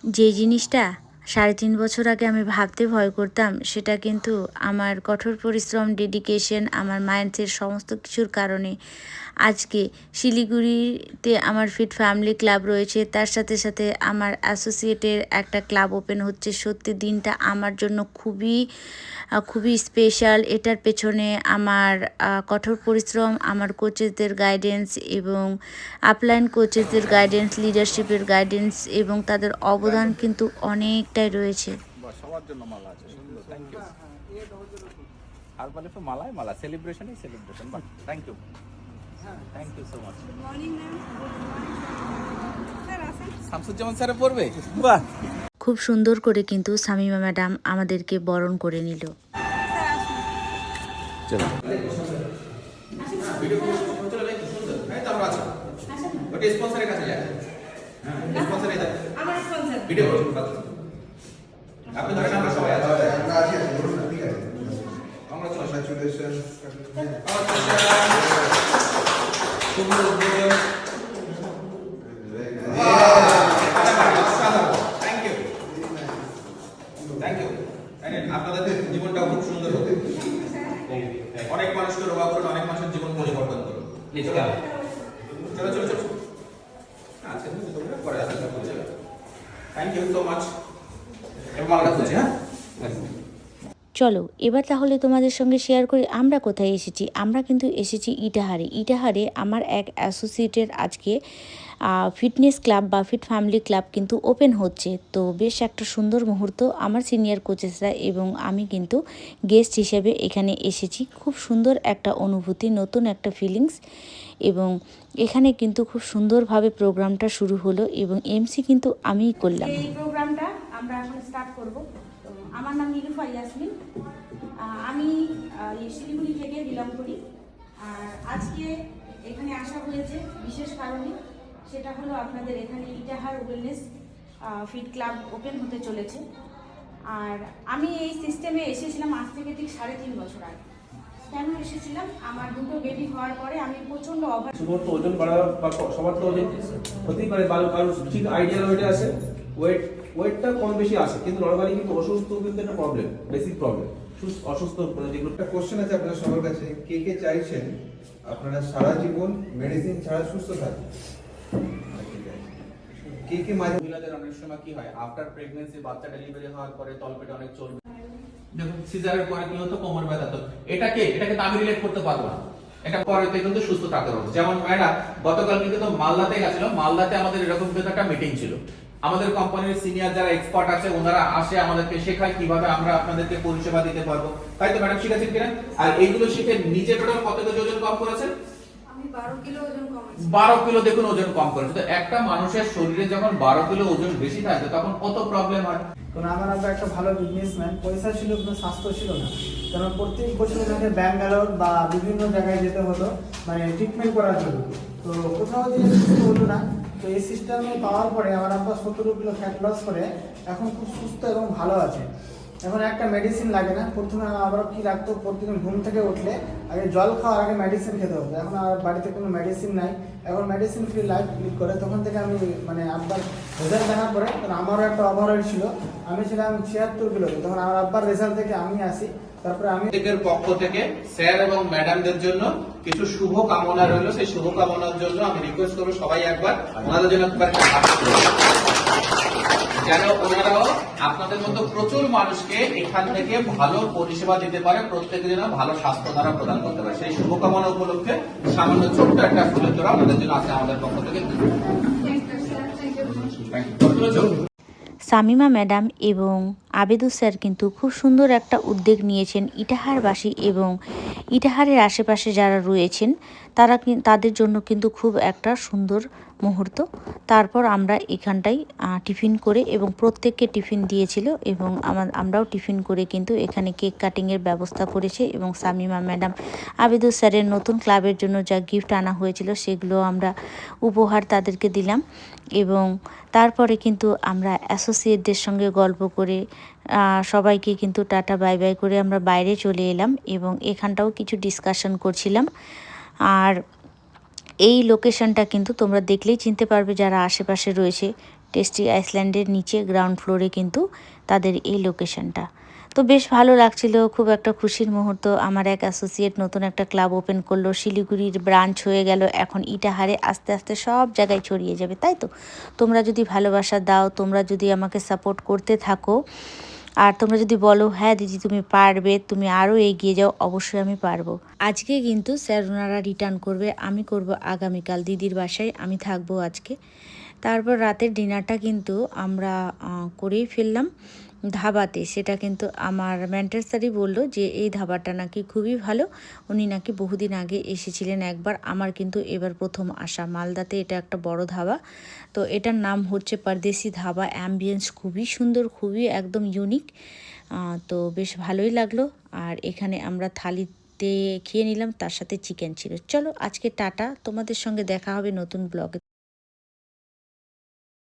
যে জিনিসটা 3.5 বছর আগে আমি ভাবতে ভয় করতাম, সেটা কিন্তু আমার কঠোর পরিশ্রম, ডেডিকেশন, আমার মাইন্ডসেট সমস্ত কিছুর কারণে আজকে শিলিগুড়িতে আমার ফিট ফ্যামিলি ক্লাব রয়েছে। তার সাথে সাথে আমার অ্যাসোসিয়েটের একটা ক্লাব ওপেন হচ্ছে। সত্যি দিনটা আমার জন্য খুবই স্পেশাল। এটার পেছনে আমার কঠোর পরিশ্রম, আমার কোচেসদের গাইডেন্স এবং আপলাইন কোচেসদের গাইডেন্স, লিডারশিপের গাইডেন্স এবং তাদের অবদান কিন্তু অনেকটাই রয়েছে। সবার জন্য মালা আছে, সুন্দর, থ্যাংক ইউ। আর বলে তো মালায় মালা, সেলিব্রেশনই সেলিব্রেশন। বাহ, thank you, thank you so much. Good morning ma'am. Sir আসেন। শামসুজ্জামান স্যারে পড়বে। বাহ, খুব সুন্দর করে কিন্তু শামীমা ম্যাডাম আমাদেরকে বরণ করে নিল। চলো ভিডিও চলো, লাইক সুন্দর। হ্যাঁ, তারপর আছে ওটা স্পন্সরের কাছে যায়। হ্যাঁ, স্পন্সরে যায়। আমার স্পন্সর ভিডিও করুন। আপনি ধরেন আমরা সবাই আছি। আমরা আছি, বলুন না, ঠিক আছে। কংগ্রাচুলেশন। আপনাদের জীবনটা খুব সুন্দর হবে। অনেক মানুষকে রোগা করুন, অনেক মানুষের জীবন পরিবর্তন করুন। প্লিজ চলো চলো চলো। আচ্ছা, পরে আসেন। Thank you so much. এবার মালটা খুঁজছি। হ্যাঁ, চলো এবার তাহলে তোমাদের সঙ্গে শেয়ার করি আমরা কোথায় এসেছি। আমরা কিন্তু এসেছি ইটাহারে। ইটাহারে আমার এক অ্যাসোসিয়েটের আজকে ফিটনেস ক্লাব বা ফিট ফ্যামিলি ক্লাব কিন্তু ওপেন হচ্ছে। তো বেশ একটা সুন্দর মুহূর্ত। আমার সিনিয়র কোচেসরা এবং আমি কিন্তু গেস্ট হিসেবে এখানে এসেছি। খুব সুন্দর একটা অনুভূতি, নতুন একটা ফিলিংস। এবং এখানে কিন্তু খুব সুন্দরভাবে প্রোগ্রামটা শুরু হলো এবং এমসি কিন্তু আমিই করলাম। এই প্রোগ্রামটা আমরা এখন স্টার্ট করব। তো আমার নাম নীলুফা ইয়াসমিন। আমি শিলিগুড়ি থেকে বিলং করি। আর আজকে এখানে আসা হয়েছে বিশেষ কারণে, সেটা হলো আপনাদের এখানে Itahar wellness fit club open হতে চলেছে। আর আমি এই সিস্টেমে এসেছিলাম আজ থেকে ঠিক 3.5 বছর আগে। কেন এসেছিলাম? আমার দুটো বেবি হওয়ার পরে আমি প্রচণ্ড অভাব। শুধুমাত্র ওজন বাড়া বা সবার তো ওজন হতেই পারে, কারণ ঠিক আইডিয়াল ওয়েটে আসে, ওয়েটটা কম বেশি আসে, কিন্তু নর্মালি কিন্তু অসুস্থ কিন্তু একটা প্রবলেম, বেসিক প্রবলেম। অসুস্থ যেগুলো একটা কোশ্চেন আছে আপনার সবার কাছে, কে কে চাইছেন আপনারা সারা জীবন মেডিসিন ছাড়া সুস্থ থাকবেন? কে কে মহিলাদের অনেক সময় কি হয়, আফটার প্রেগন্যান্সি, বাচ্চা ডেলিভারি হওয়ার পরে তলপেটে অনেক চর্বি, দেখুন সিজারের পরে কি হতো, কোমর ব্যথা। তো এটাকে তো আমি রিলেট করতে পারবো না। এটা পরেতে কিন্তু সুস্থ থাকতে পারবো। যেমন ম্যাডাম গতকাল কিন্তু মালদাতে গেছিল, মালদাতে আমাদের এরকম কিন্তু একটা মিটিং ছিল। আমাদের কোম্পানির সিনিয়র যারা এক্সপার্ট আছে ওনারা আসে আমাদেরকে শেখায় কিভাবে আমরা আপনাদেরকে পরিষেবা দিতে পারবো। তাই তো ম্যাডাম শিখেছেন কিনা? আর এইগুলো শিখে নিজে টোটাল কত কেজি ওজন কম করেছেন? 12 কিলো ওজন কমেছে। 12 কিলো দেখুন ওজন কম করেছে। তো একটা মানুষের শরীরে যখন 12 কিলো ওজন বেশি থাকে তখন কত প্রবলেম হয়। কারণ আমার আব্বা একটা ভালো বিজনেসম্যান, পয়সা ছিল কিন্তু স্বাস্থ্য ছিল না। কারণ প্রত্যেক বছর ওনাকে ব্যাঙ্গালোর বা বিভিন্ন জায়গায় যেতে হতো মানে ট্রিটমেন্ট করার জন্য। তো কোথাও দিয়ে সুস্থ হতো না। তো এই সিস্টেমে পাওয়ার পরে আমার আব্বা 17 কিলো ফ্যাট লস করে এখন খুব সুস্থ এবং ভালো আছে। এখন একটা মেডিসিন লাগে না। প্রথমে আবার কি লাগতো, প্রতিদিন ঘুম থেকে উঠলে আগে জল খাওয়ার আগে মেডিসিন খেতে হতো। এখন আর বাড়িতে কোনো মেডিসিন নাই, এখন মেডিসিন ফ্রি লাইফ লিড করে। তখন থেকে আমি মানে আব্বার রেজাল্ট দেখার পরে, কারণ আমারও একটা ওভারওয়েট ছিল, আমি ছিলাম 76 কিলোতে। তখন আমার আব্বার রেজাল্ট থেকে আমি আসি, তারপরে আমি প্রত্যেকের পক্ষ থেকে স্যার এবং ম্যাডামদের জন্য কিছু শুভ কামনা রইল। সেই শুভ কামনার জন্য আমি রিকোয়েস্ট করবো সবাই একবার ওনাদের জন্য একবার একটা হাত তুলুন। যেন ওনারাও আপনাদের মতো প্রচুর মানুষকে এখান থেকে ভালো পরিষেবা দিতে পারে, প্রত্যেকে যেন ভালো স্বাস্থ্য দ্বারা প্রদান করতে পারে। সেই শুভকামনা উপলক্ষে সামান্য ছোট্ট একটা ফুলের তোরা আপনাদের জন্য আছে আমাদের পক্ষ থেকে। শামীমা ম্যাডাম এবং আবেদুস স্যার কিন্তু খুব সুন্দর একটা উদ্যোগ নিয়েছেন ইটাহারবাসী এবং ইটাহারের আশেপাশে যারা রয়েছেন তাদের জন্য কিন্তু খুব একটা সুন্দর মুহূর্ত। তারপর আমরা এখানটাই টিফিন করে এবং প্রত্যেককে টিফিন দিয়েছিল এবং আমরাও টিফিন করে কিন্তু এখানে কেক কাটিংয়ের ব্যবস্থা করেছে এবং শামীমা ম্যাডাম আবেদুস স্যারের নতুন ক্লাবের জন্য যা গিফট আনা হয়েছিল সেগুলো আমরা উপহার তাদেরকে দিলাম। এবং তারপরে কিন্তু আমরা অ্যাসোসিয়েটদের সঙ্গে গল্প করে সবাইকে কিন্তু টাটা বাই বাই করে আমরা বাইরে চলে এলাম এবং এখানটাও কিছু ডিসকাশন করছিলাম। আর এই লোকেশনটা কিন্তু তোমরা দেখলেই চিনতে পারবে যারা আশেপাশে রয়েছে, টেস্টি আইসল্যান্ডের নিচে গ্রাউন্ড ফ্লোরে কিন্তু তাদের এই লোকেশনটা। তো বেশ ভালো লাগছিল, খুব একটা খুশির মুহূর্ত। আমার এক অ্যাসোসিয়েট নতুন একটা ক্লাব ওপেন করলো, শিলিগুড়ির ব্রাঞ্চ হয়ে গেল, এখন ইটাহারে আস্তে আস্তে সব জায়গায় ছড়িয়ে যাবে, তাই তো? তোমরা যদি ভালোবাসা দাও, তোমরা যদি আমাকে সাপোর্ট করতে থাকো, আর তোমরা যদি বলো হ্যাঁ দিদি তুমি পারবে, তুমি আরও এগিয়ে যাও, অবশ্যই আমি পারবো। আজকে কিন্তু স্যার ওনারা রিটার্ন করবে, আমি করব আগামীকাল দিদির বাসায়, আমি থাকবো আজকে। তারপর রাতের ডিনারটা কিন্তু আমরা করেই ফেললাম ধাবাতে। সেটা কিন্তু আমার মেন্টর স্যারই বললো যে এই ধাবাটা নাকি খুবই ভালো, উনি নাকি বহুদিন আগে এসেছিলেন একবার, আমার কিন্তু এবার প্রথম আসা। মালদাতে এটা একটা বড় ধাবা, তো এটার নাম হচ্ছে পারদেশি ধাবা। অ্যাম্বিয়েন্স খুবই সুন্দর, খুবই একদম ইউনিক, তো বেশ ভালোই লাগলো। আর এখানে আমরা থালিতে খেয়ে নিলাম, তার সাথে চিকেন ছিল। চলো আজকে টাটা, তোমাদের সঙ্গে দেখা হবে নতুন ব্লগে।